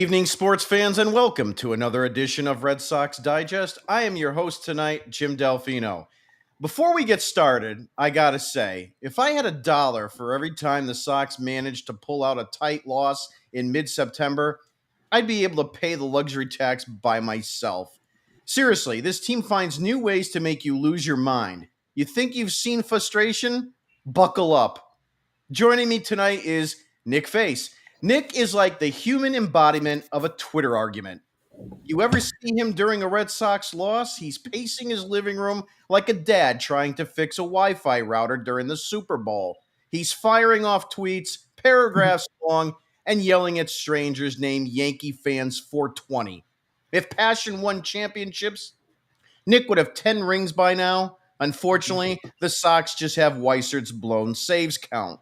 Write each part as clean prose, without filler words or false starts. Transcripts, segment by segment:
Evening, sports fans, and welcome to another edition of Red Sox Digest. I am your host tonight, Jim Delfino. Before we get started, I gotta say, if I had $1 for every time the Sox managed to pull out a tight loss in mid-September, I'd be able to pay the luxury tax by myself. Seriously, this team finds new ways to make you lose your mind. You think you've seen frustration? Buckle up. Joining me tonight is Nick Face. Nick is like the human embodiment of a Twitter argument. You ever see him during a Red Sox loss? He's pacing his living room like a dad trying to fix a Wi Fi router during the Super Bowl. He's firing off tweets, paragraphs long, and yelling at strangers named Yankee fans 420. If passion won championships, Nick would have 10 rings by now. Unfortunately, the Sox just have Weisert's blown saves count.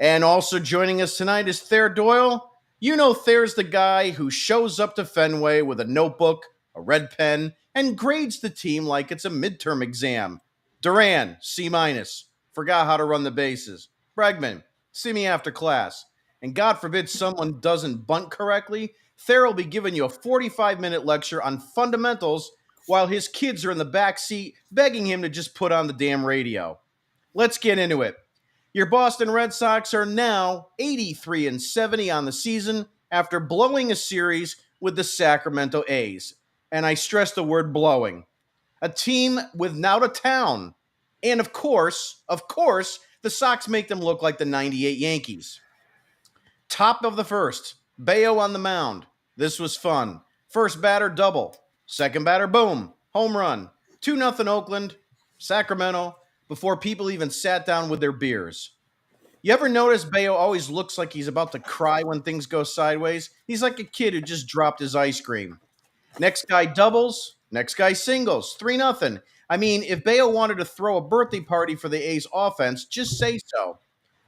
And also joining us tonight is Thayer Doyle. You know Thayer's the guy who shows up to Fenway with a notebook, a red pen, and grades the team like it's a midterm exam. Duran, C minus. Forgot how to run the bases. Bregman, see me after class. And God forbid someone doesn't bunt correctly, Thayer will be giving you a 45-minute lecture on fundamentals while his kids are in the back seat begging him to just put on the damn radio. Let's get into it. Your Boston Red Sox are now 83-70 on the season after blowing a series with the Sacramento A's. And I stress the word blowing. A team without a town. And of course, the Sox make them look like the 98 Yankees. Top of the first, Bayo on the mound. This was fun. First batter, double. Second batter, boom, home run. 2-0 Oakland, Sacramento, before people even sat down with their beers. You ever notice Bayo always looks like he's about to cry when things go sideways? He's like a kid who just dropped his ice cream. Next guy doubles, next guy singles, 3-0. I mean, if Bayo wanted to throw a birthday party for the A's offense, just say so.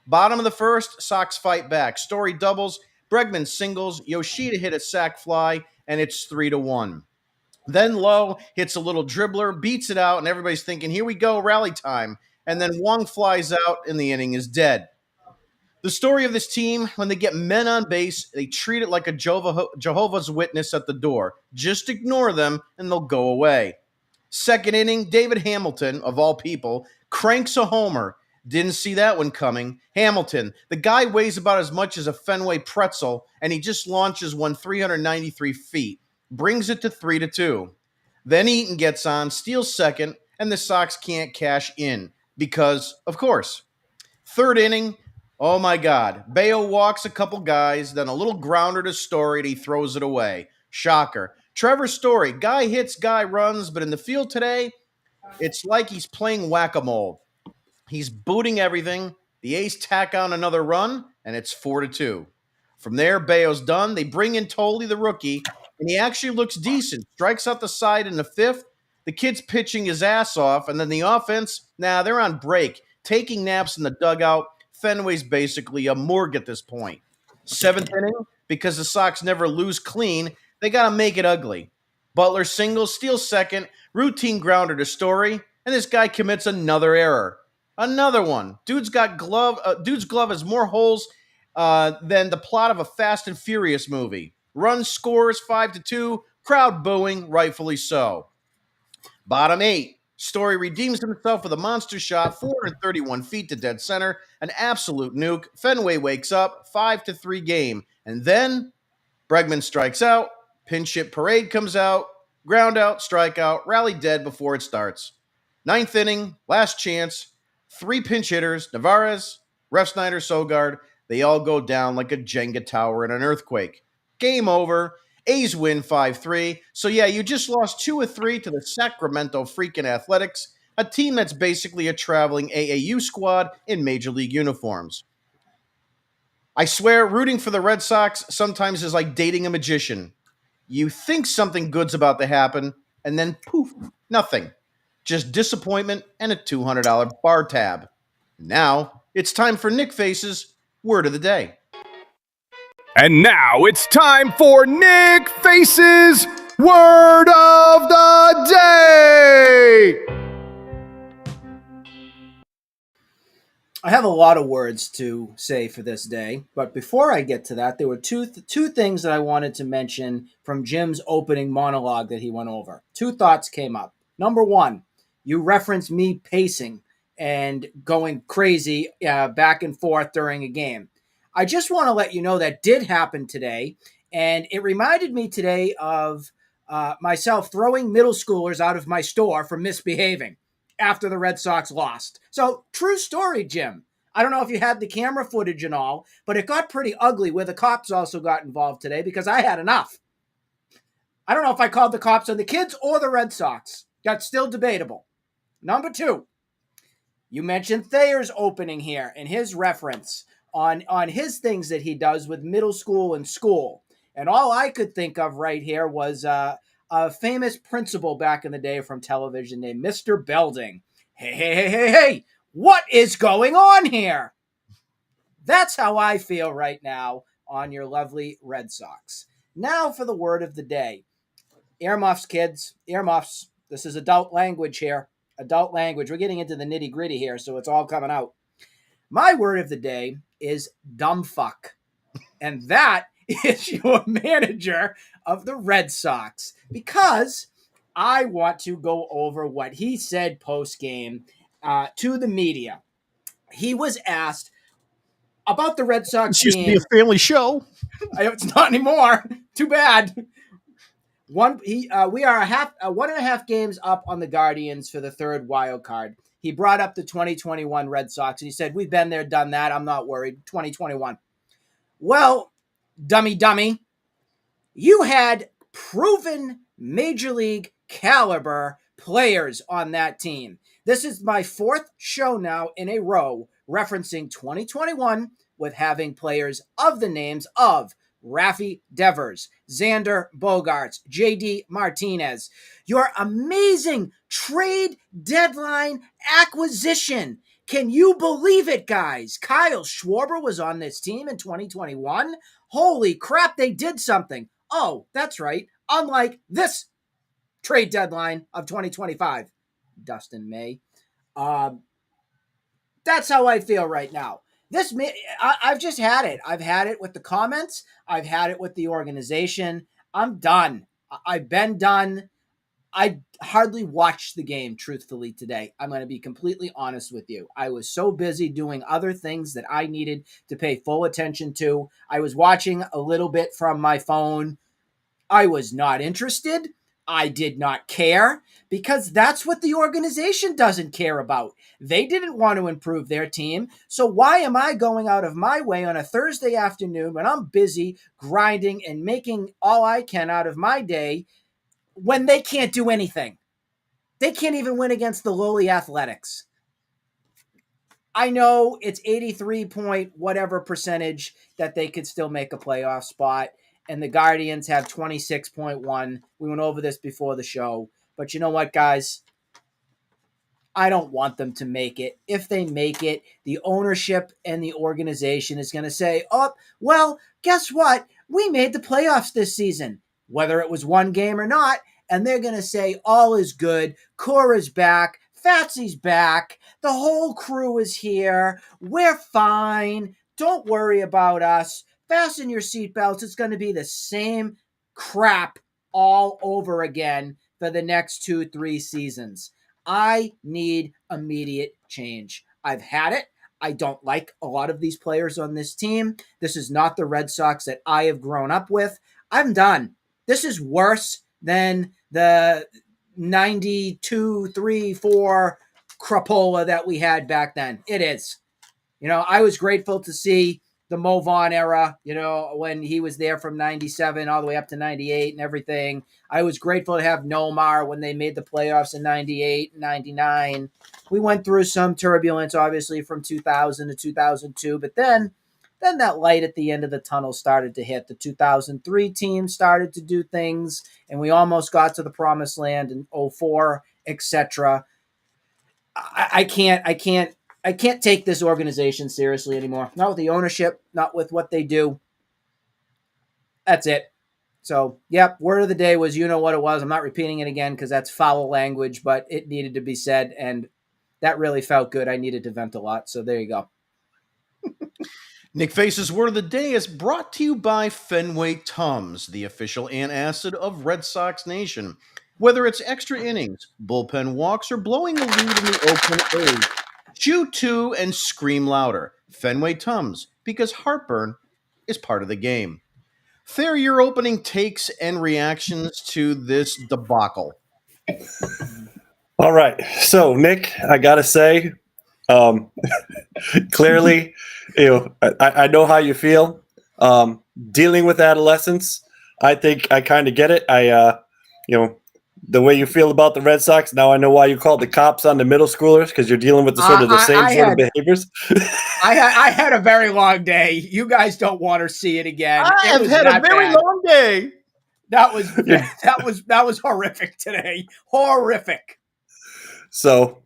Bottom of the first, Sox fight back. Story doubles, Bregman singles, Yoshida hit a sac fly, and it's 3-1. Then Lowe hits a little dribbler, beats it out, and everybody's thinking, here we go, rally time. And then Wong flies out, and the inning is dead. The story of this team, when they get men on base, they treat it like a Jehovah's Witness at the door. Just ignore them, and they'll go away. Second inning, David Hamilton, of all people, cranks a homer. Didn't see that one coming. Hamilton, the guy weighs about as much as a Fenway pretzel, and he just launches one 393 feet. Brings it to 3-2. Then Eaton gets on, steals second, and the Sox can't cash in because, of course. Third inning, oh my God. Bayo walks a couple guys, then a little grounder to Story, and he throws it away. Shocker. Trevor Story, guy hits, guy runs, but in the field today, it's like he's playing whack-a-mole. He's booting everything. The A's tack on another run, and it's 4-2. From there, Bayo's done. They bring in Tolley, the rookie, and he actually looks decent. Strikes out the side in the fifth. The kid's pitching his ass off, and then the offense, they're on break, taking naps in the dugout. Fenway's basically a morgue at this point. Seventh inning, because the Sox never lose clean, they got to make it ugly. Butler singles, steals second, routine grounder to Story, and this guy commits another error. Another one. Dude's glove has more holes than the plot of a Fast and Furious movie. Run scores 5-2, crowd booing, rightfully so. Bottom 8. Story redeems himself with a monster shot, 431 feet to dead center, an absolute nuke. Fenway wakes up, 5-3 game. And then Bregman strikes out, pinch hit parade comes out, ground out, strikeout, rally dead before it starts. Ninth inning, last chance, 3 pinch hitters, Navarez, Refsnyder, Sogard, they all go down like a Jenga tower in an earthquake. Game over. A's win 5-3. So yeah, you just lost 2 of 3 to the Sacramento freaking Athletics, a team that's basically a traveling AAU squad in Major League uniforms. I swear, rooting for the Red Sox sometimes is like dating a magician. You think something good's about to happen, and then poof, nothing. Just disappointment and a $200 bar tab. Now, it's time for Nick Face's Word of the Day. And now it's time for Nick Face's Word of the Day. I have a lot of words to say for this day, but before I get to that, there were two things that I wanted to mention from Jim's opening monologue that he went over. Two thoughts came up. Number one, you referenced me pacing and going crazy back and forth during a game. I just want to let you know that did happen today, and it reminded me today of myself throwing middle schoolers out of my store for misbehaving after the Red Sox lost. So, true story, Jim. I don't know if you had the camera footage and all, but it got pretty ugly where the cops also got involved today because I had enough. I don't know if I called the cops on the kids or the Red Sox. That's still debatable. Number two, you mentioned Thayer's opening here and his reference on his things that he does with middle school and school. And all I could think of right here was a famous principal back in the day from television named Mr. Belding. Hey, hey, hey, hey, hey, what is going on here? That's how I feel right now on your lovely Red Sox. Now for the word of the day. Earmuffs, kids. Earmuffs. This is adult language here. Adult language. We're getting into the nitty gritty here, so it's all coming out. My word of the day is dumb fuck. And that is your manager of the Red Sox. Because I want to go over what he said post game to the media. He was asked about the Red Sox This used to be being. a family show. It's not anymore. Too bad. We are 1.5 games up on the Guardians for the third wild card. He brought up the 2021 Red Sox and he said, "We've been there, done that. I'm not worried." 2021. Well, dummy, you had proven major league caliber players on that team. This is my fourth show now in a row referencing 2021 with having players of the names of Raffy Devers, Xander Bogaerts, JD Martinez. Your amazing trade deadline acquisition. Can you believe it, guys? Kyle Schwarber was on this team in 2021. Holy crap, they did something. Oh, that's right. Unlike this trade deadline of 2025, Dustin May. That's how I feel right now. I've just had it. I've had it with the comments. I've had it with the organization. I'm done. I've been done. I hardly watched the game, truthfully, today. I'm going to be completely honest with you. I was so busy doing other things that I needed to pay full attention to. I was watching a little bit from my phone. I was not interested. I did not care because that's what the organization doesn't care about. They didn't want to improve their team. So why am I going out of my way on a Thursday afternoon when I'm busy grinding and making all I can out of my day when they can't do anything? They can't even win against the lowly Athletics. I know it's 83 point whatever percentage that they could still make a playoff spot. And the Guardians have 26.1. We went over this before the show. But you know what, guys? I don't want them to make it. If they make it, the ownership and the organization is going to say, "Oh, well, guess what? We made the playoffs this season, whether it was one game or not." And they're going to say, "All is good. Cora's back. Fatsy's back. The whole crew is here. We're fine. Don't worry about us. Fasten your seatbelts. It's going to be the same crap all over again for the next 2-3 seasons." I need immediate change. I've had it. I don't like a lot of these players on this team. This is not the Red Sox that I have grown up with. I'm done. This is worse than the 92, 3, 4 crapola that we had back then. It is. I was grateful to see the Mo Vaughn era, when he was there from 97 all the way up to 98 and everything. I was grateful to have Nomar when they made the playoffs in 98 and 99. We went through some turbulence, obviously, from 2000 to 2002, but then that light at the end of the tunnel started to hit. The 2003 team started to do things, and we almost got to the promised land in 04, etc. I can't take this organization seriously anymore. Not with the ownership, not with what they do. That's it. So, yep, word of the day was, you know what it was. I'm not repeating it again because that's foul language, but it needed to be said. And that really felt good. I needed to vent a lot. So there you go. Nick Face's Word of the Day is brought to you by Fenway Tums, the official antacid of Red Sox Nation. Whether it's extra innings, bullpen walks, or blowing a lead in the Oakland A's, chew two and scream louder. Fenway Tums, because heartburn is part of the game. Fair your opening takes and reactions to this debacle. All right. So, Nick, I got to say, um, clearly, I know how you feel. Dealing with adolescence, I think I kind of get it. The way you feel about the Red Sox, now I know why you called the cops on the middle schoolers, because you're dealing with the sort of the same sort of behaviors. I had a very long day. You guys don't want to see it again. I have had a very long day. That was horrific today. Horrific. So,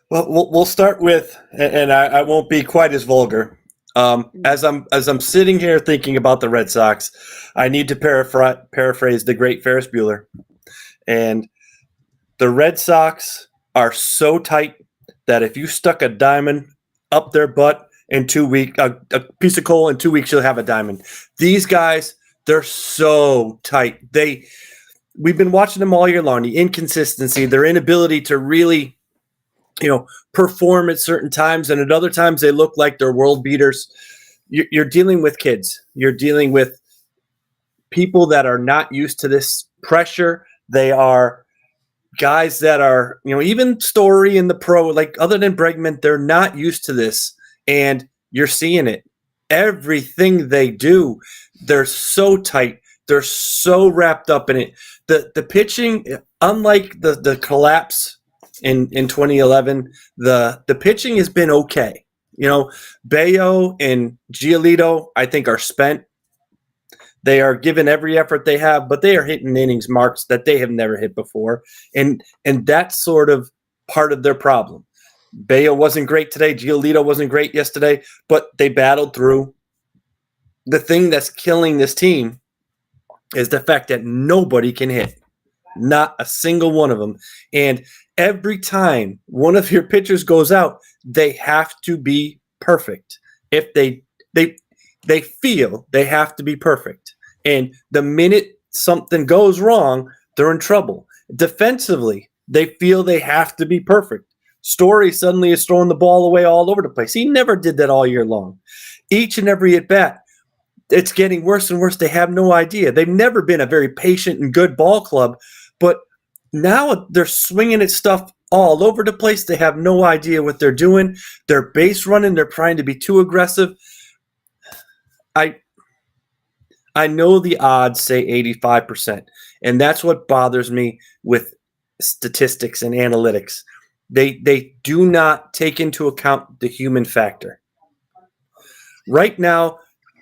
well, we'll start with, and I won't be quite as vulgar. As I'm sitting here thinking about the Red Sox, I need to paraphrase the great Ferris Bueller. And the Red Sox are so tight that if you stuck a diamond up their butt in 2 weeks, a piece of coal in 2 weeks, you'll have a diamond. These guys, they're so tight. We've been watching them all year long. The inconsistency, their inability to really, perform at certain times, and at other times they look like they're world beaters. You're dealing with kids. You're dealing with people that are not used to this pressure. They are guys that are, even Story in the pro, like other than Bregman, they're not used to this. And you're seeing it. Everything they do, they're so tight. They're so wrapped up in it. The pitching, unlike the collapse in 2011, the pitching has been okay. Bayo and Giolito, I think, are spent. They are giving every effort they have, but they are hitting innings marks that they have never hit before. And that's sort of part of their problem. Bayo wasn't great today. Giolito wasn't great yesterday, but they battled through. The thing that's killing this team is the fact that nobody can hit. Not a single one of them. And every time one of your pitchers goes out, they have to be perfect. If they feel they have to be perfect. And the minute something goes wrong, they're in trouble. Defensively, they feel they have to be perfect. Story suddenly is throwing the ball away all over the place. He never did that all year long. Each and every at-bat, it's getting worse and worse. They have no idea. They've never been a very patient and good ball club, but now they're swinging at stuff all over the place. They have no idea what they're doing. They're base running. They're trying to be too aggressive. I know the odds say 85%, and that's what bothers me with statistics and analytics. They do not take into account the human factor. Right now,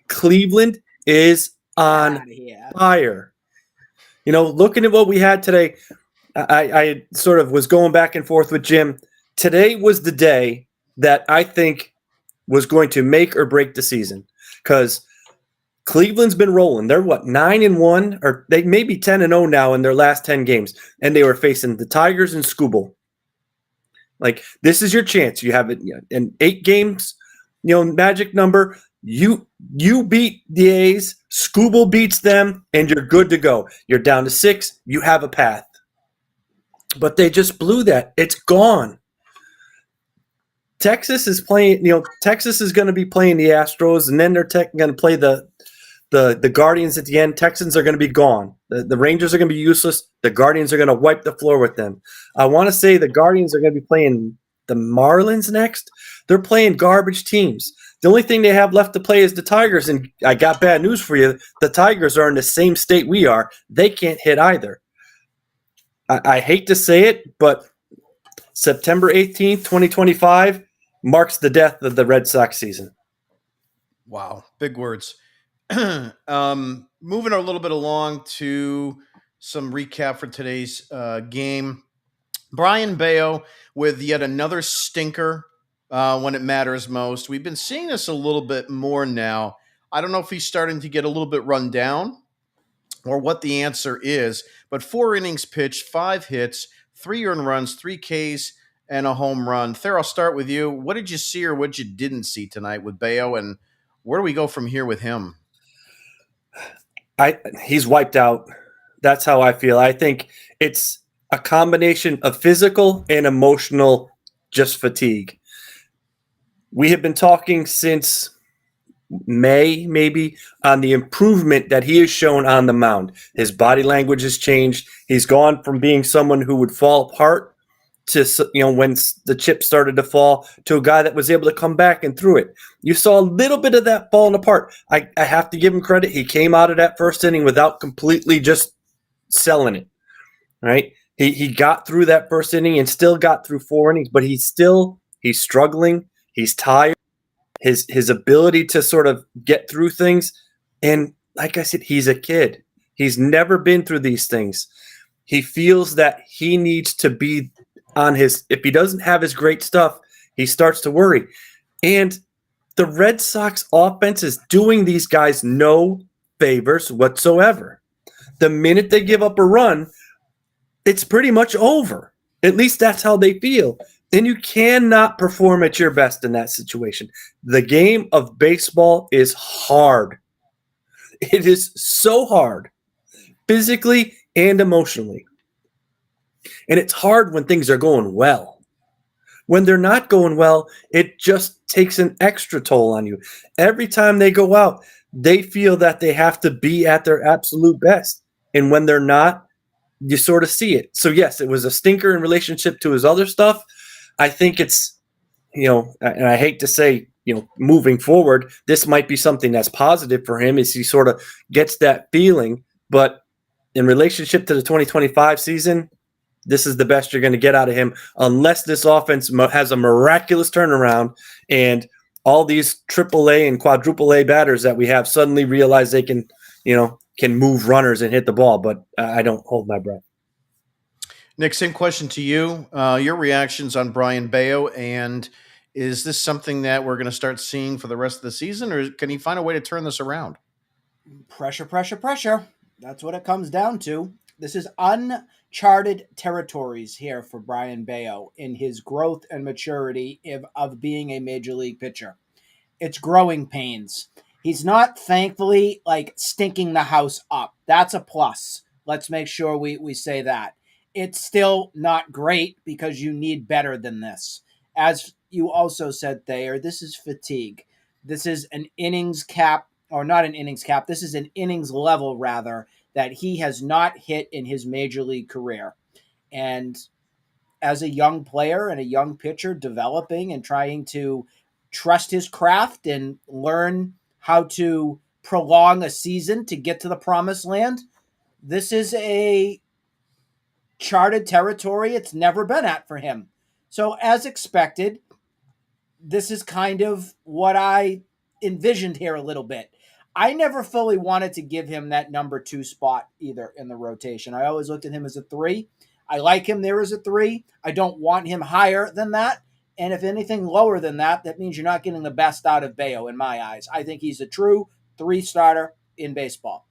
Cleveland is on fire. Looking at what we had today, I sort of was going back and forth with Jim. Today was the day that I think was going to make or break the season, because Cleveland's been rolling. They're 9-1, or they may be 10-0 now in their last 10 games, and they were facing the Tigers and Skubal. Like, this is your chance. You have it in 8 games, magic number. You beat the A's, Skubal beats them, and you're good to go. You're down to 6. You have a path. But they just blew that. It's gone. Texas is playing. Texas is going to be playing the Astros, and then they're going to play the Guardians at the end. Texans are going to be gone. The Rangers are going to be useless. The Guardians are going to wipe the floor with them. I want to say the Guardians are going to be playing the Marlins next. They're playing garbage teams. The only thing they have left to play is the Tigers, and I got bad news for you. The Tigers are in the same state we are. They can't hit either. I hate to say it, but September 18th, 2025 marks the death of the Red Sox season. Wow, big words. Moving a little bit along to some recap for today's game. Brian Bayo with yet another stinker when it matters most. We've been seeing this a little bit more now. I don't know if he's starting to get a little bit run down or what the answer is, but 4 innings pitched, 5 hits, 3 earned runs, 3 Ks, and a home run. Thayer, I'll start with you. What did you see or what you didn't see tonight with Bayo, and where do we go from here with him? He's wiped out. That's how I feel. I think it's a combination of physical and emotional just fatigue. We have been talking since May, maybe, on the improvement that he has shown on the mound. His body language has changed. He's gone from being someone who would fall apart to, when the chips started to fall, to a guy that was able to come back and through it. You saw a little bit of that falling apart. I have to give him credit. He came out of that first inning without completely just selling it, right? He got through that first inning and still got through 4 innings, but he's struggling. He's tired. His ability to sort of get through things. And like I said, he's a kid. He's never been through these things. He feels that he needs to be on his, if he doesn't have his great stuff, he starts to worry. And the Red Sox offense is doing these guys no favors whatsoever. The minute they give up a run, it's pretty much over. At least that's how they feel. And you cannot perform at your best in that situation. The game of baseball is hard. It is so hard, physically and emotionally. And it's hard when things are going well. When they're not going well, it just takes an extra toll on you. Every time they go out, they feel that they have to be at their absolute best. And when they're not, you sort of see it. So yes, it was a stinker in relationship to his other stuff. I think it's, and I hate to say, moving forward, this might be something that's positive for him as he sort of gets that feeling. But in relationship to the 2025 season, this is the best you're going to get out of him, unless this offense has a miraculous turnaround and all these AAA and quadruple A batters that we have suddenly realize they can move runners and hit the ball. But I don't hold my breath. Nick, same question to you. Your reactions on Brian Bayo, and is this something that we're going to start seeing for the rest of the season, or can he find a way to turn this around? Pressure, pressure, pressure. That's what it comes down to. This is uncharted territories here for Brian Bayo in his growth and maturity of being a major league pitcher. It's growing pains. He's not, thankfully, like stinking the house up. That's a plus. Let's make sure we say that. It's still not great because you need better than this. As you also said, Thayer, this is fatigue. This is an innings cap, or not an innings cap. This is an innings level, rather, that he has not hit in his major league career. And as a young player and a young pitcher developing and trying to trust his craft and learn how to prolong a season to get to the promised land, this is a charted territory it's never been at for him. So as expected, this is kind of what I envisioned here a little bit. I never fully wanted to give him that number 2 spot either in the rotation. I always looked at him as a 3. I like him there as a 3. I don't want him higher than that. And if anything lower than that, that means you're not getting the best out of Bayo in my eyes. I think he's a true 3 starter in baseball.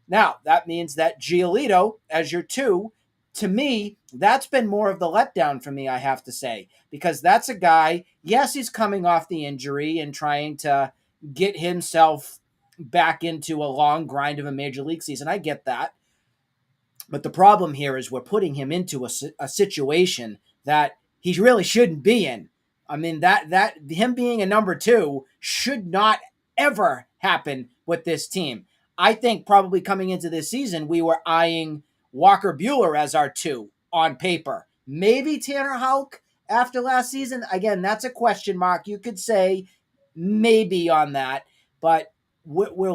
Now, that means that Giolito as your 2, to me, that's been more of the letdown for me, I have to say, because that's a guy, yes, he's coming off the injury and trying to get himself back into a long grind of a major league season. I get that. But the problem here is we're putting him into a situation that he really shouldn't be in. I mean, that him being a number 2 should not ever happen with this team. I think probably coming into this season, we were eyeing Walker Buehler as our 2 on paper. Maybe Tanner Houck after last season. Again, that's a question mark. You could say maybe on that, but we're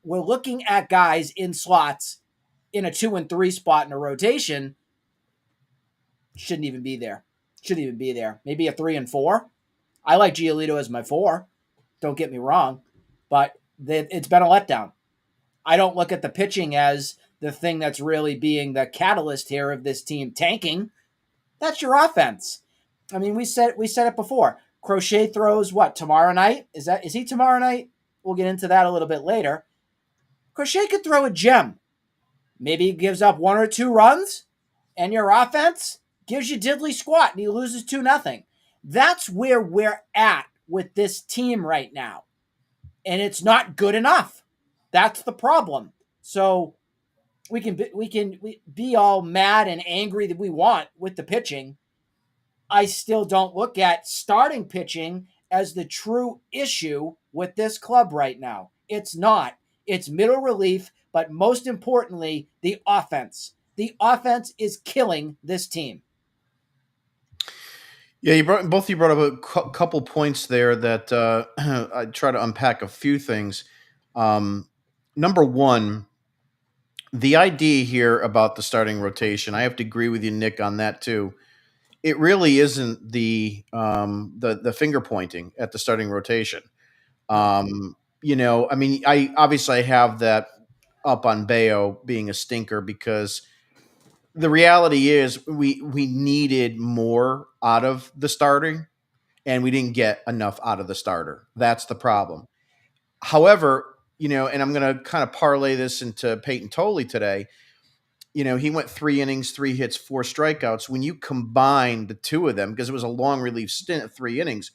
looking at guys in slots in a 2 and 3 spot in a rotation. Shouldn't even be there. Maybe a 3 and 4. I like Giolito as my 4. Don't get me wrong, but it's been a letdown. I don't look at the pitching as the thing that's really being the catalyst here of this team tanking. That's your offense. I mean, we said it before. Crochet throws what, tomorrow night? Is he tomorrow night? We'll get into that a little bit later. Crochet could throw a gem. Maybe he gives up 1 or 2 runs, and your offense gives you diddly squat and he loses 2-0. That's where we're at with this team right now. And it's not good enough. That's the problem. So we can be all mad and angry that we want with the pitching. I still don't look at starting pitching as the true issue with this club right now. It's not. It's middle relief, but most importantly, the offense. The offense is killing this team. Yeah, both of you brought up a couple points there that I try to unpack a few things. Number one, the idea here about the starting rotation, I have to agree with you, Nick, on that too. It really isn't the finger pointing at the starting rotation. I mean, I obviously have that up on Bayo being a stinker because the reality is we needed more out of the starting and we didn't get enough out of the starter. That's the problem. However, and I'm going to kind of parlay this into Peyton Tolley today. He went 3 innings, 3 hits, 4 strikeouts. When you combine the two of them, because it was a long relief stint of 3 innings,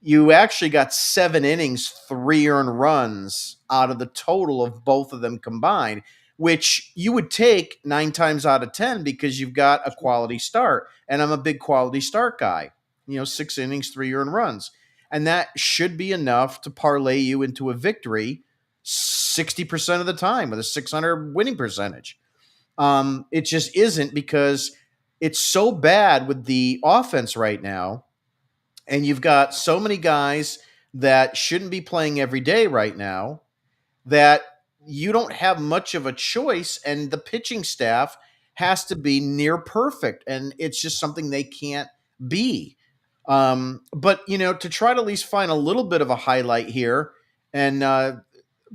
you actually got 7 innings, 3 earned runs out of the total of both of them combined, which you would take 9 times out of 10 because you've got a quality start. And I'm a big quality start guy, 6 innings, 3 earned runs. And that should be enough to parlay you into a victory 60% of the time with a 600 winning percentage. It just isn't because it's so bad with the offense right now. And you've got so many guys that shouldn't be playing every day right now that you don't have much of a choice. And the pitching staff has to be near perfect. And it's just something they can't be. But, to try to at least find a little bit of a highlight here, and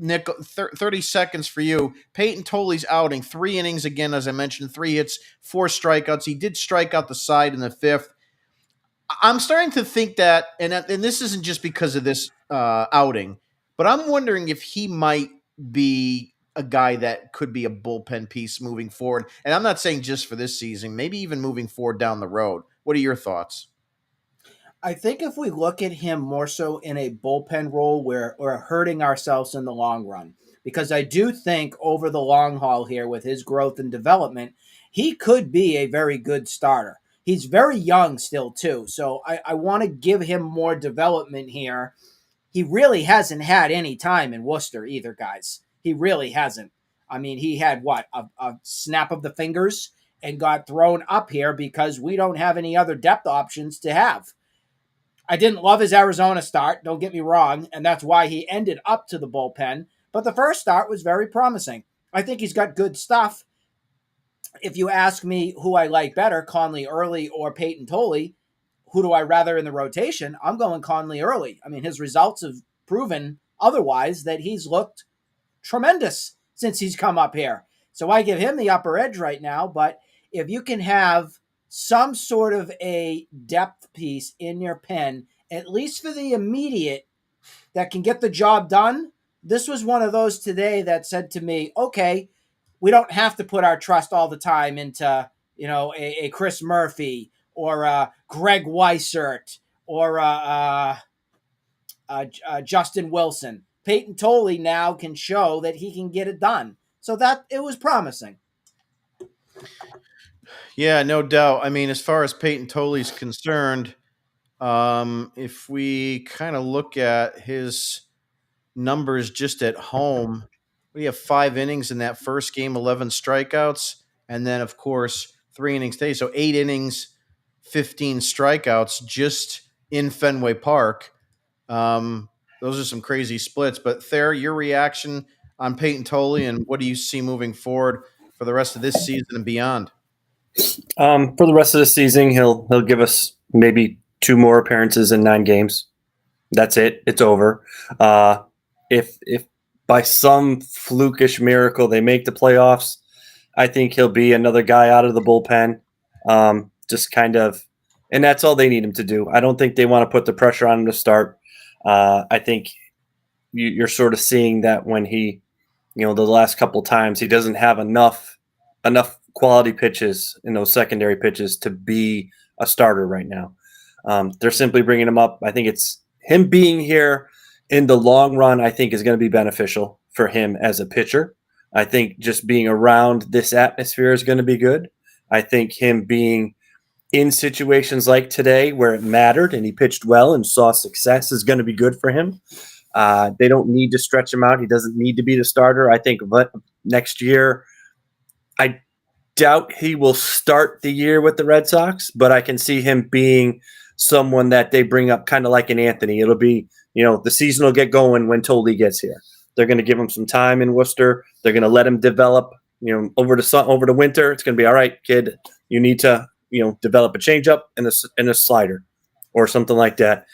Nick, 30 seconds for you. Peyton Tolley's outing, 3 innings again, as I mentioned, 3 hits, 4 strikeouts. He did strike out the side in the 5th. I'm starting to think that, and this isn't just because of this outing, but I'm wondering if he might be a guy that could be a bullpen piece moving forward. And I'm not saying just for this season, maybe even moving forward down the road. What are your thoughts? I think if we look at him more so in a bullpen role, we're hurting ourselves in the long run. Because I do think over the long haul here, with his growth and development, he could be a very good starter. He's very young still, too. So I want to give him more development here. He really hasn't had any time in Worcester either, guys. He really hasn't. I mean, he had a snap of the fingers and got thrown up here because we don't have any other depth options to have. I didn't love his Arizona start, don't get me wrong, and that's why he ended up to the bullpen. But the first start was very promising. I think he's got good stuff. If you ask me who I like better, Conley Early or Peyton Tolley, who do I rather in the rotation? I'm going Conley Early. I mean, his results have proven otherwise that he's looked tremendous since he's come up here. So I give him the upper edge right now. But if you can have some sort of a depth piece in your pen, at least for the immediate, that can get the job done. This was one of those today that said to me, okay, we don't have to put our trust all the time into, a Chris Murphy or Greg Weissert or Justin Wilson. Peyton Tolley now can show that he can get it done. So that it was promising. Yeah, no doubt. I mean, as far as Peyton Tolley's concerned, if we kind of look at his numbers just at home, we have 5 innings in that first game, 11 strikeouts, and then, of course, 3 innings today. So 8 innings, 15 strikeouts just in Fenway Park. Those are some crazy splits. But Thayer, your reaction on Peyton Tolley, and what do you see moving forward for the rest of this season and beyond? For the rest of the season, he'll give us maybe 2 more appearances in 9 games. That's it. It's over. If by some flukish miracle they make the playoffs, I think he'll be another guy out of the bullpen. Just kind of, and that's all they need him to do. I don't think they want to put the pressure on him to start. I think you're sort of seeing that when he, the last couple times he doesn't have enough quality pitches in those secondary pitches to be a starter right now. They're simply bringing him up. I think it's him being here in the long run, I think is going to be beneficial for him as a pitcher. I think just being around this atmosphere is going to be good. I think him being in situations like today where it mattered and he pitched well and saw success is going to be good for him. They don't need to stretch him out. He doesn't need to be the starter. I think next year, I doubt he will start the year with the Red Sox, but I can see him being someone that they bring up kind of like an Anthony. It'll be, the season will get going when Tolley gets here. They're going to give him some time in Worcester. They're going to let him develop, over the winter. It's going to be all right, kid. You need to, develop a changeup and a slider or something like that.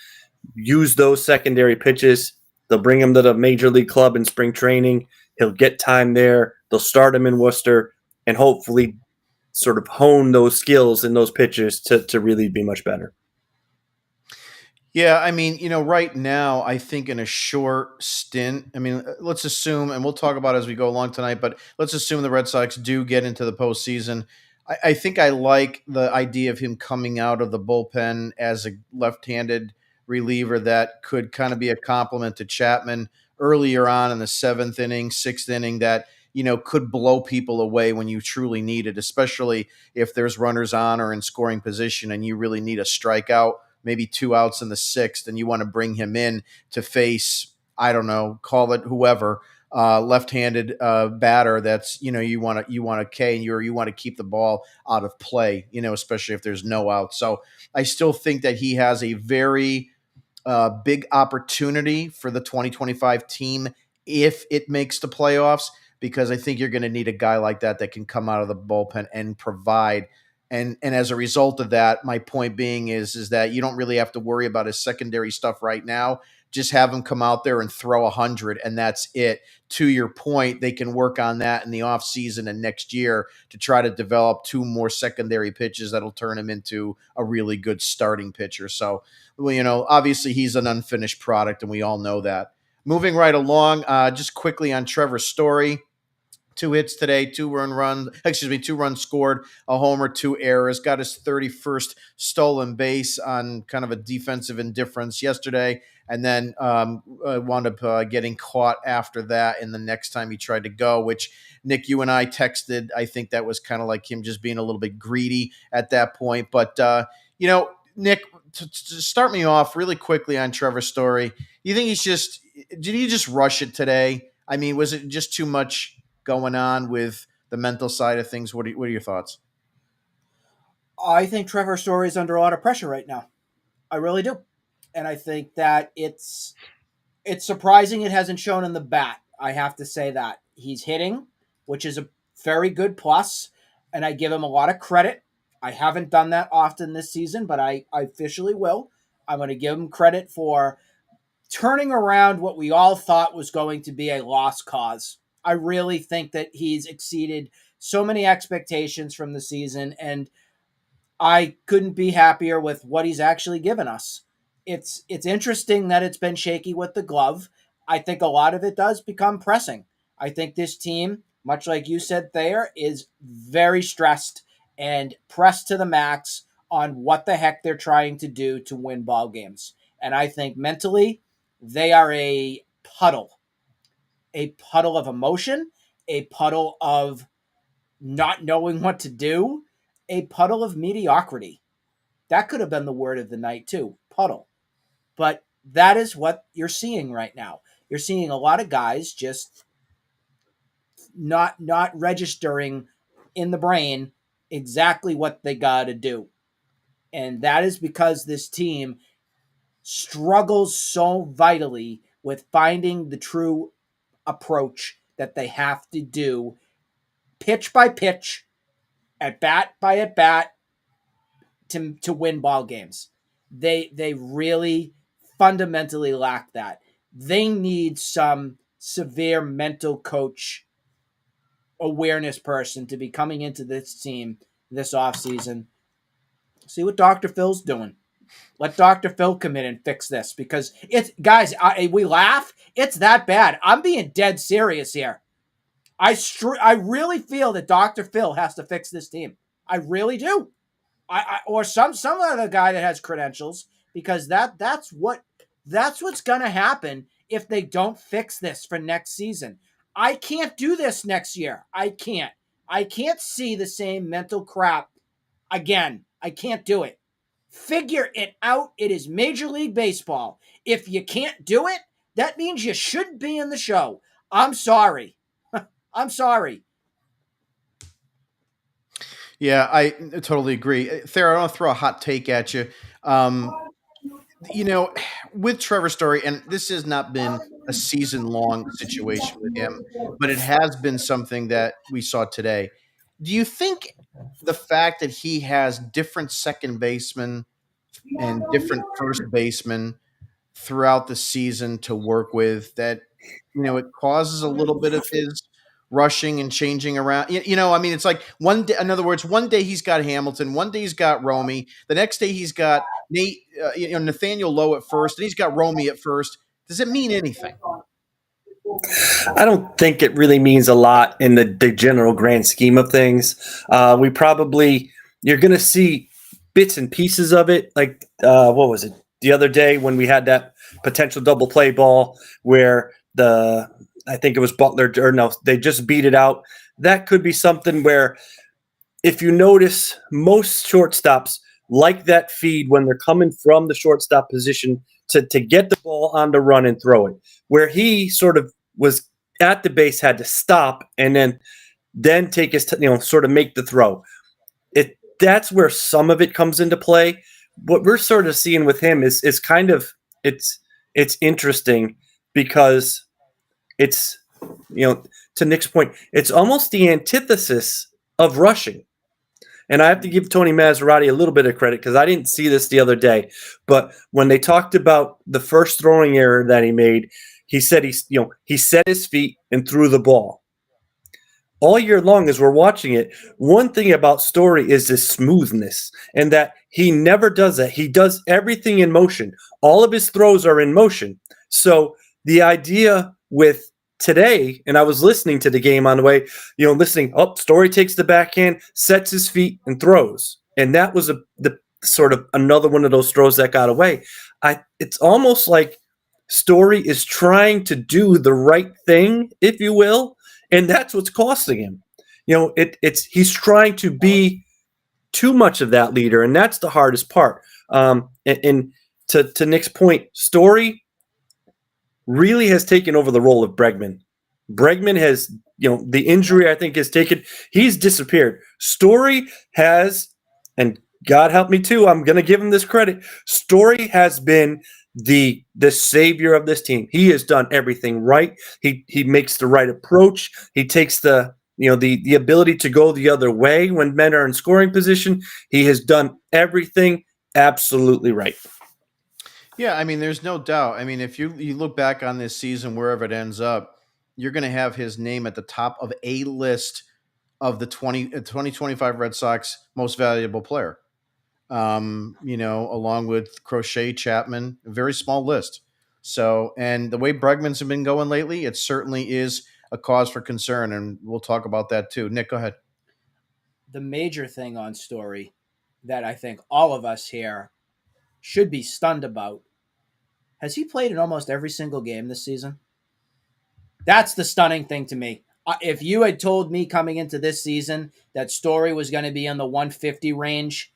Use those secondary pitches. They'll bring him to the major league club in spring training. He'll get time there. They'll start him in Worcester and hopefully sort of hone those skills and those pitches to really be much better. Yeah, I mean, right now, I think in a short stint, let's assume, and we'll talk about it as we go along tonight, but let's assume the Red Sox do get into the postseason. I think I like the idea of him coming out of the bullpen as a left-handed reliever that could kind of be a complement to Chapman earlier on in the seventh inning, sixth inning that, could blow people away when you truly need it, especially if there's runners on or in scoring position and you really need a strikeout, maybe 2 outs in the sixth, and you want to bring him in to face, I don't know, call it whoever, left-handed batter that's, you want to K and you want to keep the ball out of play, especially if there's no out. So I still think that he has a very big opportunity for the 2025 team if it makes the playoffs, because I think you're going to need a guy like that can come out of the bullpen and provide. And as a result of that, my point being is that you don't really have to worry about his secondary stuff right now. Just have him come out there and throw 100, and that's it. To your point, they can work on that in the offseason and next year to try to develop 2 more secondary pitches that'll turn him into a really good starting pitcher. So, obviously he's an unfinished product, and we all know that. Moving right along, just quickly on Trevor's story. 2 hits today, 2 runs scored, a homer, 2 errors, got his 31st stolen base on kind of a defensive indifference yesterday, and then wound up getting caught after that in the next time he tried to go, which Nick, you and I texted. I think that was kind of like him just being a little bit greedy at that point. But, Nick, to start me off really quickly on Trevor's story, you think did he just rush it today? I mean, was it just too much going on with the mental side of things? What are your thoughts? I think Trevor Story is under a lot of pressure right now. I really do. And I think that it's surprising it hasn't shown in the bat. I have to say that. He's hitting, which is a very good plus, and I give him a lot of credit. I haven't done that often this season, but I officially will. I'm going to give him credit for turning around what we all thought was going to be a lost cause. I really think that he's exceeded so many expectations from the season, and I couldn't be happier with what he's actually given us. It's interesting that it's been shaky with the glove. I think a lot of it does become pressing. I think this team, much like you said there, is very stressed and pressed to the max on what the heck they're trying to do to win ball games. And I think mentally, they are a puddle of emotion, a puddle of not knowing what to do, a puddle of mediocrity. That could have been the word of the night too, puddle. But that is what you're seeing right now. You're seeing a lot of guys just not registering in the brain exactly what they got to do. And that is because this team struggles so vitally with finding the true approach that they have to do pitch by pitch, at bat by at bat to win ball games. They really fundamentally lack that. They need some severe mental coach awareness person to be coming into this team this offseason. See what Dr. Phil's doing. Let Dr. Phil come in and fix this, because it's, guys, we laugh. It's that bad. I'm being dead serious here. I really feel that Dr. Phil has to fix this team. I really do. Or some other guy that has credentials, because that's what's gonna happen if they don't fix this for next season. I can't do this next year. I can't see the same mental crap again. I can't do it. Figure it out. It is Major League Baseball. If you can't do it, that means you shouldn't be in the show. I'm sorry. I'm sorry. Yeah, I totally agree. Thayer, I want to throw a hot take at you. Um, with Trevor Story, and this has not been a season long situation with him, but it has been something that we saw today. Do you think the fact that he has different second basemen and different first basemen throughout the season to work with, that it causes a little bit of his rushing and changing around? I mean, it's like one day, in other words, one day he's got Hamilton, one day he's got Romy, the next day he's got Nathaniel Lowe at first, and he's got Romy at first. Does it mean anything? I don't think it really means a lot in the general grand scheme of things. You're going to see bits and pieces of it. Like, what was it? The other day when we had that potential double play ball where I think it was Butler, or no, they just beat it out. That could be something where, if you notice, most shortstops like that feed when they're coming from the shortstop position to get the ball on the run and throw it. Where he sort of was at the base, had to stop and then take his sort of make the throw. That's where some of it comes into play. What we're sort of seeing with him is kind of it's interesting, because it's, to Nick's point, it's almost the antithesis of rushing. And I have to give Tony Maserati a little bit of credit, because I didn't see this the other day. But when they talked about the first throwing error that he made, he said he set his feet and threw the ball. All year long, as we're watching it, one thing about Story is this smoothness, and that he never does that. He does everything in motion. All of his throws are in motion. So the idea with today, and I was listening to the game on the way, Story takes the backhand, sets his feet, and throws. And that was the sort of another one of those throws that got away. It's almost like Story is trying to do the right thing, if you will, and that's what's costing him. He's trying to be too much of that leader, and that's the hardest part. And to Nick's point, Story really has taken over the role of Bregman. Bregman has, the injury, I think, has taken, he's disappeared. Story has, and God help me too, I'm going to give him this credit. Story has been the savior of this team. He has done everything right. He makes the right approach. He takes the ability to go the other way when men are in scoring position. He has done everything absolutely right. Yeah, I mean, there's no doubt. I mean, if you look back on this season, wherever it ends up, you're going to have his name at the top of a list of the 2025 Red Sox most valuable player. Along with Crochet, Chapman, a very small list. So, and the way Bregman's have been going lately, it certainly is a cause for concern, and we'll talk about that too. Nick, go ahead. The major thing on Story that I think all of us here should be stunned about: has he played in almost every single game this season? That's the stunning thing to me. If you had told me coming into this season that Story was going to be in the 150 range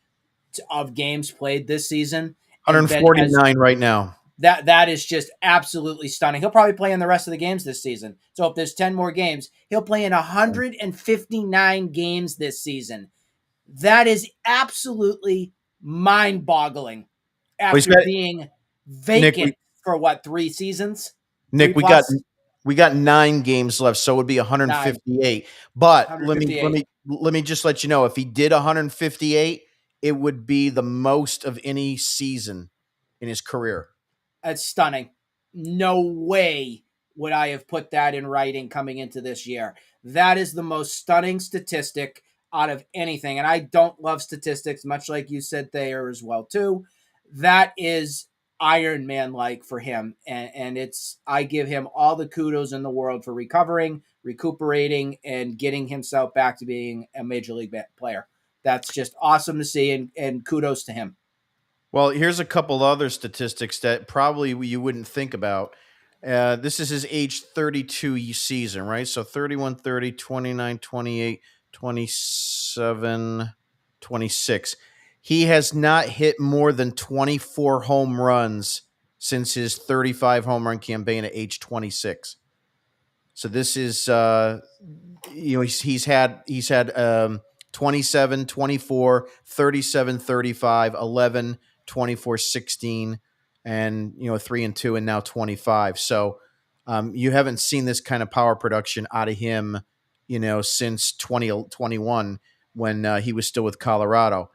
of games played this season, 149 right now. That is just absolutely stunning. He'll probably play in the rest of the games this season. So if there's 10 more games, he'll play in 159 games this season. That is absolutely mind-boggling after being vacant Nick, for 3 seasons? Nick, we got 9 games left, so it would be 158. 9. But 158. let me just let you know, if he did 158, it would be the most of any season in his career. That's stunning. No way would I have put that in writing coming into this year. That is the most stunning statistic out of anything. And I don't love statistics, much like you said, Thayer, as well, too. That is Iron Man-like for him. And I give him all the kudos in the world for recovering recuperating and getting himself back to being a major league player. That's just awesome to see, and kudos to him. Well, here's a couple other statistics that probably you wouldn't think about. This is his age 32 season, right? So 31, 30, 29, 28, 27, 26. He has not hit more than 24 home runs since his 35 home run campaign at age 26. So this is he's had 27, 24, 37, 35, 11, 24, 16, and 3 and 2, and now 25. So you haven't seen this kind of power production out of him, since 2021 when he was still with Colorado.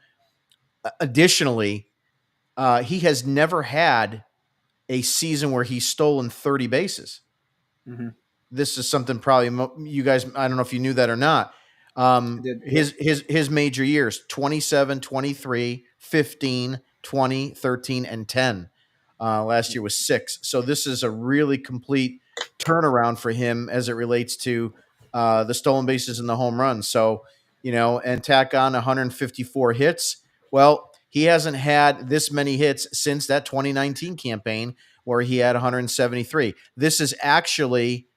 Additionally, he has never had a season where he's stolen 30 bases. Mm-hmm. This is something probably you guys, I don't know if you knew that or not. His major years, 27, 23, 15, 20, 13, and 10. Last year was 6. So this is a really complete turnaround for him as it relates to the stolen bases and the home runs. So, and tack on 154 hits. Well, he hasn't had this many hits since that 2019 campaign where he had 173. This is actually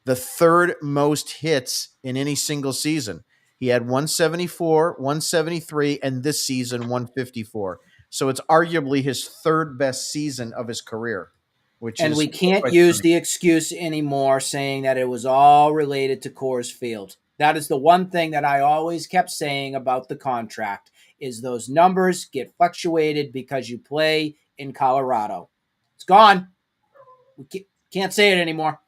the third most hits in any single season. He had 174, 173, and this season 154. So it's arguably his third best season of his career, and we can't use the excuse anymore saying that it was all related to Coors Field. That is the one thing that I always kept saying about the contract is those numbers get fluctuated because you play in Colorado. It's gone. We can't say it anymore.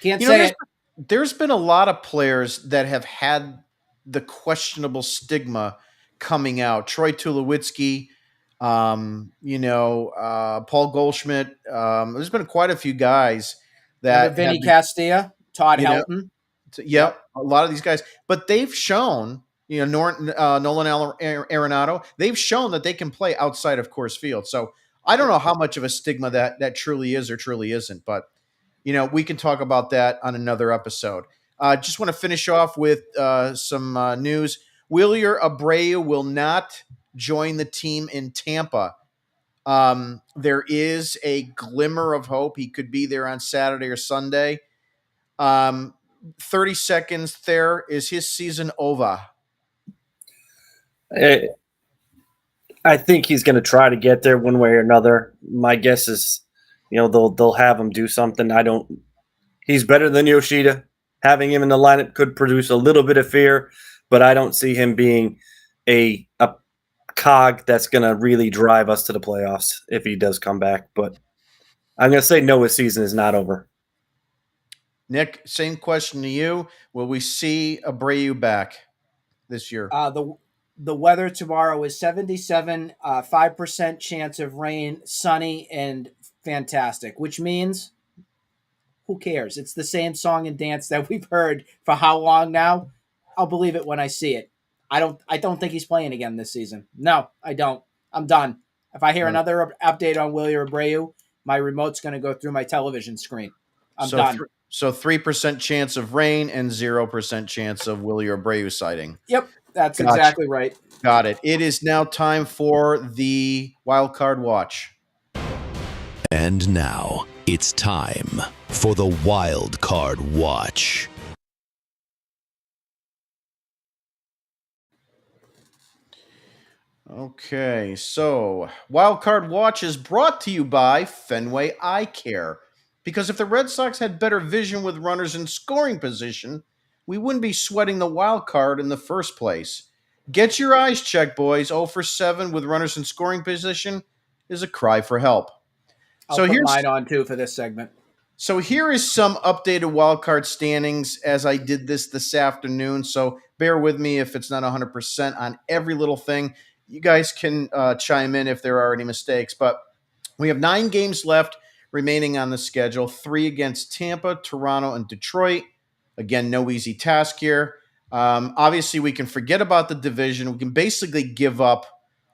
Can't say it. There's been a lot of players that have had the questionable stigma coming out. Troy Tulowitzki, Paul Goldschmidt. There's been quite a few guys that Vinny Castilla, Todd Helton. Yep, a lot of these guys. But they've shown, Nolan Arenado, they've shown that they can play outside of Coors Field. So I don't know how much of a stigma that truly is or truly isn't, but we can talk about that on another episode. Just want to finish off with some news. Wilyer Abreu will not join the team in Tampa. There is a glimmer of hope. He could be there on Saturday or Sunday. 30 seconds there. Is his season over? I think he's going to try to get there one way or another. My guess is, they'll have him do something. He's better than Yoshida. Having him in the lineup could produce a little bit of fear, but I don't see him being a cog that's going to really drive us to the playoffs if he does come back. But I'm going to say no, his season is not over. Nick, same question to you. Will we see Abreu back this year? The weather tomorrow is 77, 5% chance of rain, sunny, and fantastic, which means who cares? It's the same song and dance that we've heard for how long now? I'll believe it when I see it. I don't think he's playing again this season. No, I don't. I'm done. If I hear another update on Wilyer Abreu, my remote's going to go through my television screen. I'm done. So 3% chance of rain and 0% chance of Wilyer Abreu sighting. Yep, that's exactly right. Got it. It is now time for the Wild Card Watch. And now it's time for the Wild Card Watch. Okay, so Wild Card Watch is brought to you by Fenway Eye Care. Because if the Red Sox had better vision with runners in scoring position, we wouldn't be sweating the wild card in the first place. Get your eyes checked, boys. 0 for 7 with runners in scoring position is a cry for help. I'll put mine on, too, for this segment. So here is some updated wildcard standings as I did this afternoon. So bear with me if it's not 100% on every little thing. You guys can chime in if there are any mistakes. But we have 9 games left remaining on the schedule. 3 against Tampa, Toronto, and Detroit. Again, no easy task here. Obviously, we can forget about the division. We can basically give up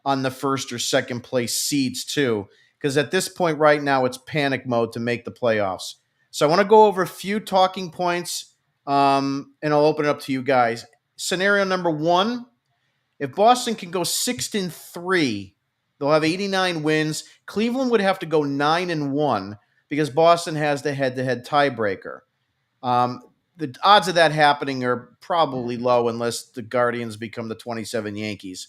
on the first or second place seeds too, because at this point right now, it's panic mode to make the playoffs. So I want to go over a few talking points And I'll open it up to you guys. Scenario number one: if Boston can go 6-3, they'll have 89 wins. Cleveland would have to go 9-1 because Boston has the head-to-head tiebreaker. The odds of that happening are probably low unless the Guardians become the 27 Yankees.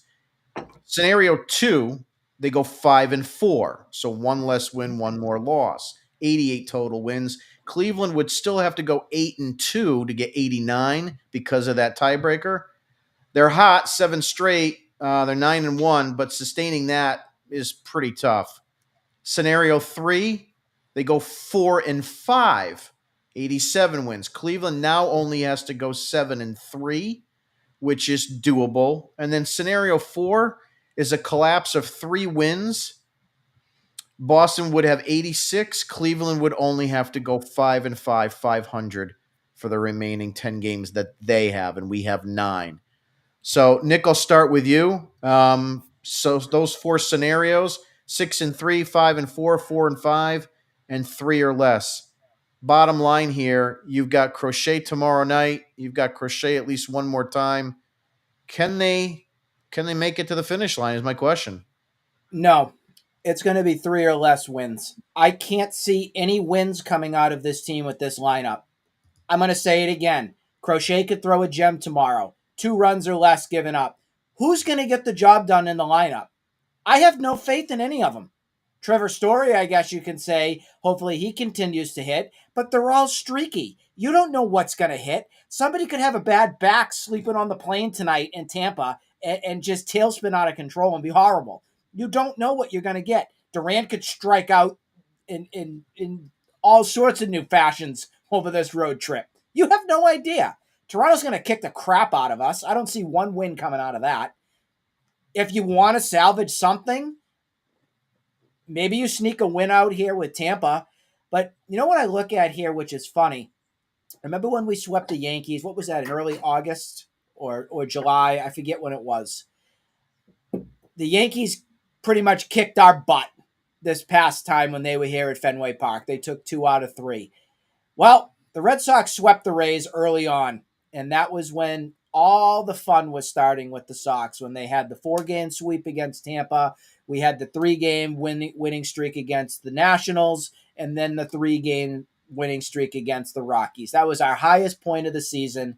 Scenario two, they go 5-4, so one less win, one more loss, 88 total wins. Cleveland would still have to go 8-2 to get 89 because of that tiebreaker. They're hot, seven straight. They're 9-1, but sustaining that is pretty tough. Scenario three, they go 4-5, 87 wins. Cleveland now only has to go 7-3, which is doable. And then scenario four is a collapse of 3 wins. Boston would have 86. Cleveland would only have to go 5-5, 500 for the remaining 10 games that they have, and we have 9. So, Nick, I'll start with you. So those 4 scenarios: 6-3, 5-4, 4-5, and 3 or less. Bottom line here: you've got Crochet tomorrow night. You've got Crochet at least one more time. Can they make it to the finish line? Is my question. No, it's going to be 3 or less wins. I can't see any wins coming out of this team with this lineup. I'm going to say it again. Crochet could throw a gem tomorrow. 2 runs or less given up. Who's going to get the job done in the lineup? I have no faith in any of them. Trevor Story, I guess you can say, hopefully he continues to hit, but they're all streaky. You don't know what's going to hit. Somebody could have a bad back sleeping on the plane tonight in Tampa and just tailspin out of control and be horrible. You don't know what you're going to get. Durant could strike out in all sorts of new fashions over this road trip. You have no idea. Toronto's going to kick the crap out of us. I don't see one win coming out of that. If you want to salvage something, maybe you sneak a win out here with Tampa. But you know what I look at here, which is funny? Remember when we swept the Yankees? What was that, in early August or July? I forget when it was. The Yankees pretty much kicked our butt this past time when they were here at Fenway Park. They took 2 out of 3. Well, the Red Sox swept the Rays early on, and that was when all the fun was starting with the Sox, when they had the 4-game sweep against Tampa. We had the 3-game winning streak against the Nationals, and then the 3-game winning streak against the Rockies. That was our highest point of the season.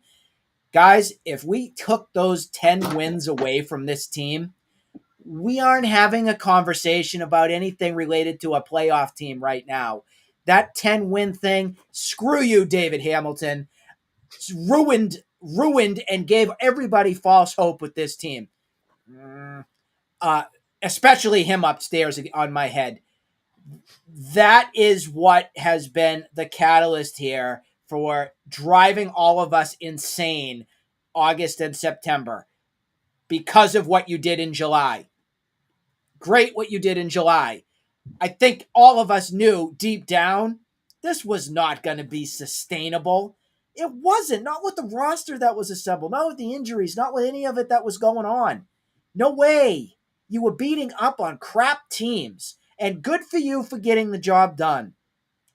Guys, if we took those 10 wins away from this team, we aren't having a conversation about anything related to a playoff team right now. That 10-win thing, screw you, David Hamilton. It's ruined and gave everybody false hope with this team. Especially him upstairs on my head. That is what has been the catalyst here for driving all of us insane August and September because of what you did in July. Great what you did in July. I think all of us knew deep down this was not going to be sustainable. It wasn't. Not with the roster that was assembled. Not with the injuries. Not with any of it that was going on. No way. You were beating up on crap teams. And good for you for getting the job done.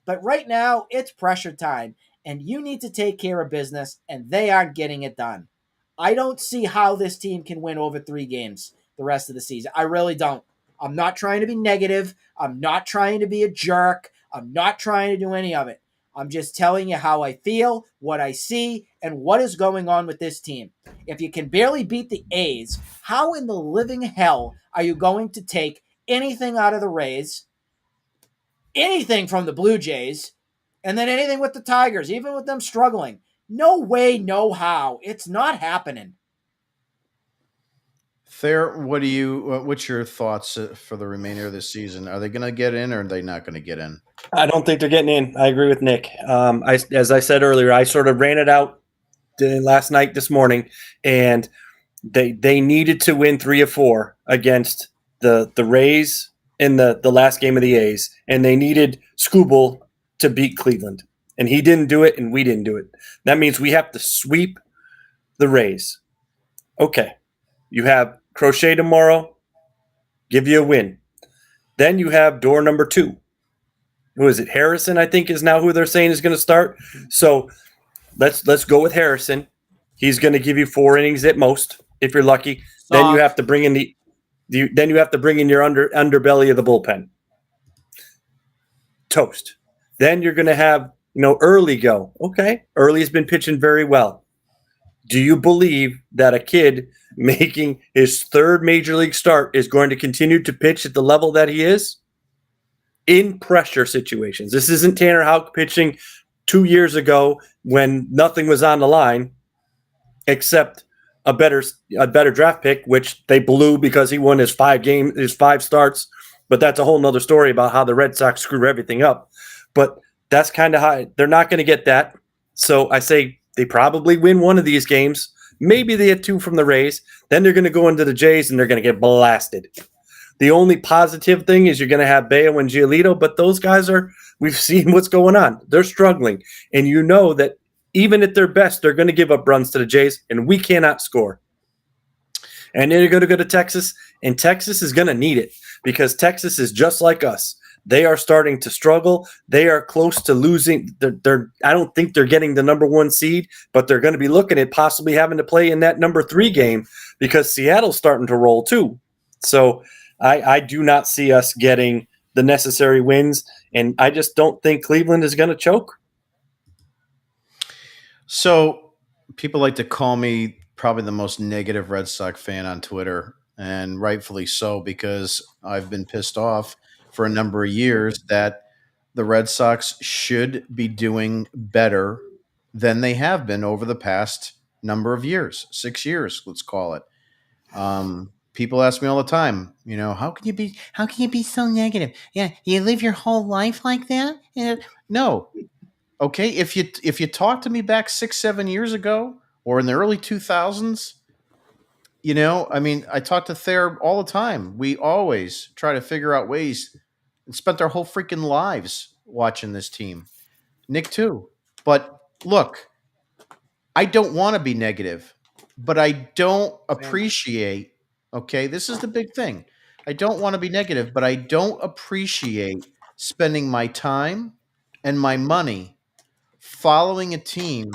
But right now, it's pressure time. And you need to take care of business. And they aren't getting it done. I don't see how this team can win over 3 games the rest of the season. I really don't. I'm not trying to be negative. I'm not trying to be a jerk. I'm not trying to do any of it. I'm just telling you how I feel, what I see, and what is going on with this team. If you can barely beat the A's, how in the living hell are you going to take anything out of the Rays, anything from the Blue Jays, and then anything with the Tigers, even with them struggling? No way, no how. It's not happening. Thayer, what's your thoughts for the remainder of the season? Are they going to get in, or are they not going to get in? I don't think they're getting in. I agree with Nick. As I said earlier, I sort of ran it out last night, this morning, and they needed to win 3 of 4 against the Rays in the last game of the A's, and they needed Skubal to beat Cleveland, and he didn't do it, and we didn't do it. That means we have to sweep the Rays. Okay, you have Crochet tomorrow, give you a win. Then you have door number 2. Who is it? Harrison, I think, is now who they're saying is going to start. So let's go with Harrison. He's going to give you 4 innings at most if you're lucky. Then you Soft. have to bring in then you have to bring in your underbelly of the bullpen. Toast. Then you're going to have, Early go. Okay, Early's been pitching very well. Do you believe that a kid making his 3rd major league start is going to continue to pitch at the level that he is? In pressure situations. This isn't Tanner Houck pitching 2 years ago when nothing was on the line except a better draft pick, which they blew because he won his 5 starts. But that's a whole nother story about how the Red Sox screw everything up. But that's kind of how they're not going to get that. So I say they probably win one of these games. Maybe they get 2 from the Rays. Then they're going to go into the Jays and they're going to get blasted. The only positive thing is you're going to have Bayo and Giolito, but those guys we've seen what's going on. They're struggling. And you know that even at their best, they're going to give up runs to the Jays, and we cannot score. And then you're going to go to Texas, and Texas is going to need it because Texas is just like us. They are starting to struggle. They are close to losing. I don't think they're getting the number 1 seed, but they're going to be looking at possibly having to play in that number 3 game because Seattle's starting to roll too. So I do not see us getting the necessary wins, and I just don't think Cleveland is going to choke. So people like to call me probably the most negative Red Sox fan on Twitter, and rightfully so, because I've been pissed off for a number of years that the Red Sox should be doing better than they have been over the past number of years, 6 years, let's call it. People ask me all the time, how can you be so negative? Yeah, you live your whole life like that? No. Okay, if you talk to me back 6-7 years ago or in the early 2000s, I talk to Thayer all the time. We always try to figure out ways and spent our whole freaking lives watching this team. Nick too. But look, I don't want to be negative, but I don't appreciate, okay, this is the big thing. I don't want to be negative, but I don't appreciate spending my time and my money following a team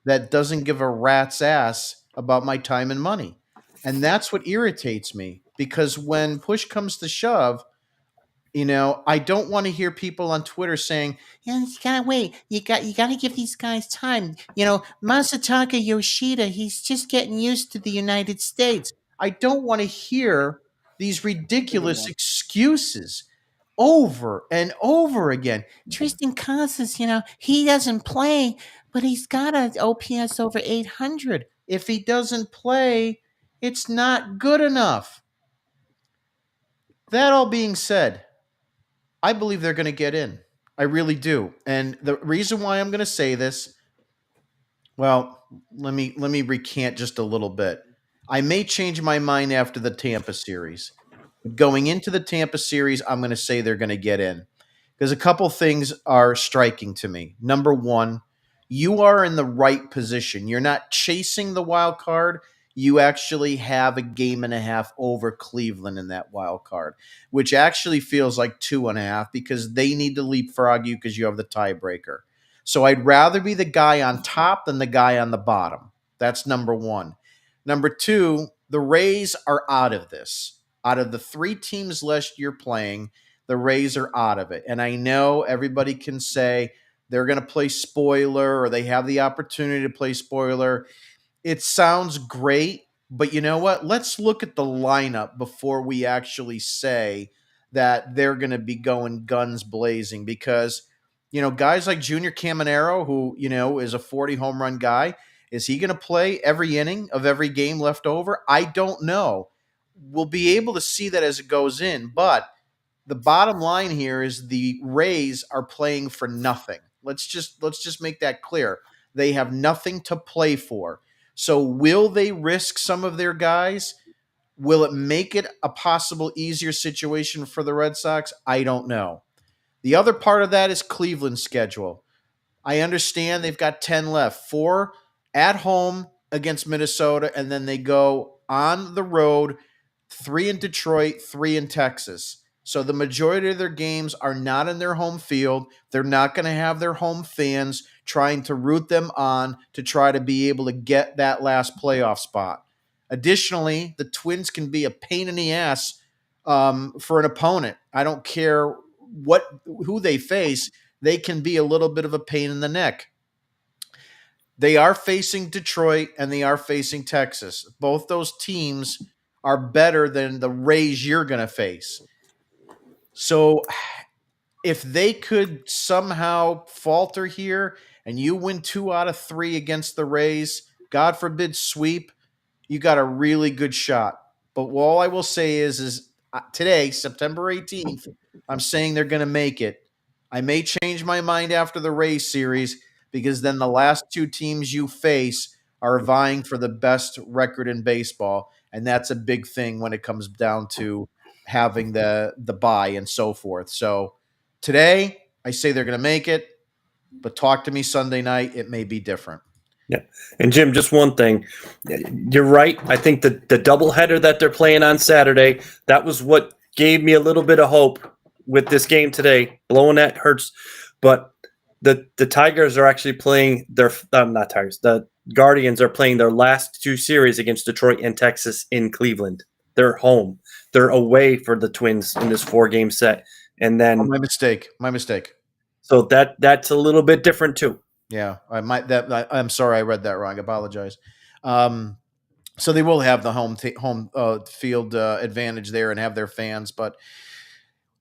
that doesn't give a rat's ass about my time and money. And that's what irritates me because when push comes to shove, I don't want to hear people on Twitter saying, "Yeah, you gotta wait. You gotta give these guys time." Masataka Yoshida, he's just getting used to the United States. I don't want to hear these ridiculous excuses over and over again. Tristan Casas, he doesn't play, but he's got an OPS over 800. If he doesn't play, it's not good enough. That all being said, I believe they're going to get in. I really do. And the reason why I'm going to say this, well, let me recant just a little bit. I may change my mind after the Tampa series. But going into the Tampa series, I'm going to say they're going to get in. Because a couple things are striking to me. Number one, you are in the right position. You're not chasing the wild card. You actually have a game and a half over Cleveland in that wild card, which actually feels like 2.5 because they need to leapfrog you because you have the tiebreaker. So I'd rather be the guy on top than the guy on the bottom. That's number one. Number two, the Rays are out of this. Out of the 3 teams last year playing, the Rays are out of it. And I know everybody can say they're going to play spoiler or they have the opportunity to play spoiler. It sounds great, but you know what? Let's look at the lineup before we actually say that they're going to be going guns blazing because, guys like Junior Caminero, who, is a 40 home run guy, is he going to play every inning of every game left over? I don't know. We'll be able to see that as it goes in, but the bottom line here is the Rays are playing for nothing. Let's just make that clear. They have nothing to play for. So will they risk some of their guys? Will it make it a possible easier situation for the Red Sox? I don't know. The other part of that is Cleveland's schedule. I understand they've got 10 left, 4 at home against Minnesota, and then they go on the road, 3 in Detroit, 3 in Texas. So the majority of their games are not in their home field. They're not going to have their home fans trying to root them on to try to be able to get that last playoff spot. Additionally, the Twins can be a pain in the ass for an opponent. I don't care who they face. They can be a little bit of a pain in the neck. They are facing Detroit and they are facing Texas. Both those teams are better than the Rays you're going to face. So if they could somehow falter here and you win 2 out of 3 against the Rays, God forbid sweep, you got a really good shot. But all I will say is today, September 18th, I'm saying they're going to make it. I may change my mind after the Rays series because then the last 2 teams you face are vying for the best record in baseball, and that's a big thing when it comes down to having the bye and so forth. So today, I say they're going to make it, but talk to me Sunday night. It may be different. Yeah. And Jim, just one thing. You're right. I think the doubleheader that they're playing on Saturday, that was what gave me a little bit of hope with this game today. Blowing that hurts. But the Tigers are actually playing their not Tigers. The Guardians are playing their last 2 series against Detroit and Texas in Cleveland. They're home. They're away for the Twins in this 4-game set. And then my mistake. So that's a little bit different too. Yeah, I'm sorry, I read that wrong. I apologize. So they will have the home field advantage there and have their fans, but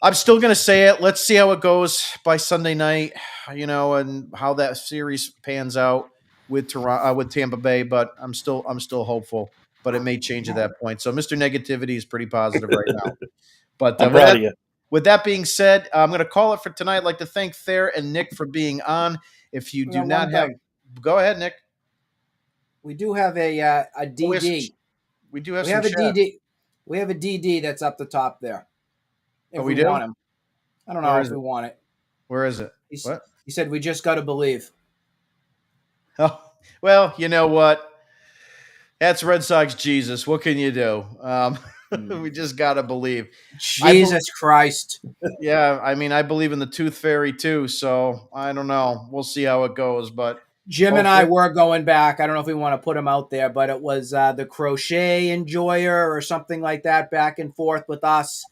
I'm still going to say it. Let's see how it goes by Sunday night, and how that series pans out with Toronto, with Tampa Bay. But I'm still hopeful, but it may change at that point. So Mr. Negativity is pretty positive right now. But I'm proud of you. With that being said, I'm going to call it for tonight. I'd like to thank Thayer and Nick for being on. If you do not have, go ahead, Nick. We do have a DD. We do have we some have a chat. DD. We have a DD that's up the top there. If we do? want him. I don't know if we want it. Where is it? What? He said we just got to believe. Oh, well, you know what? That's Red Sox Jesus. What can you do? We just got to believe. Jesus Christ. Yeah, I mean, I believe in the Tooth Fairy too, so I don't know. We'll see how it goes, but Jim and I were going back. I don't know if we want to put him out there, but it was the crochet enjoyer or something like that, back and forth with us.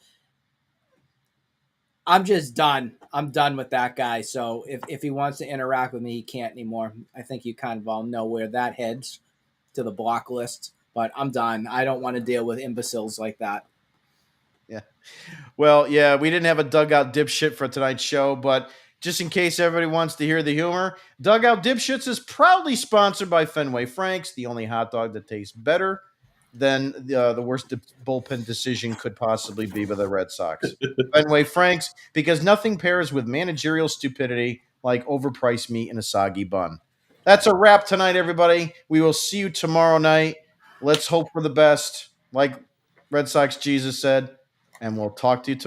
I'm just done. I'm done with that guy. So if he wants to interact with me, he can't anymore. I think you kind of all know where that heads, to the block list. But I'm done. I don't want to deal with imbeciles like that. Yeah. Well, yeah, we didn't have a dugout dipshit for tonight's show, but just in case everybody wants to hear the humor, Dugout Dipshits is proudly sponsored by Fenway Franks, the only hot dog that tastes better than the worst bullpen decision could possibly be by the Red Sox. Fenway Franks, because nothing pairs with managerial stupidity like overpriced meat in a soggy bun. That's a wrap tonight, everybody. We will see you tomorrow night. Let's hope for the best, like Red Sox Jesus said, and we'll talk to you tomorrow.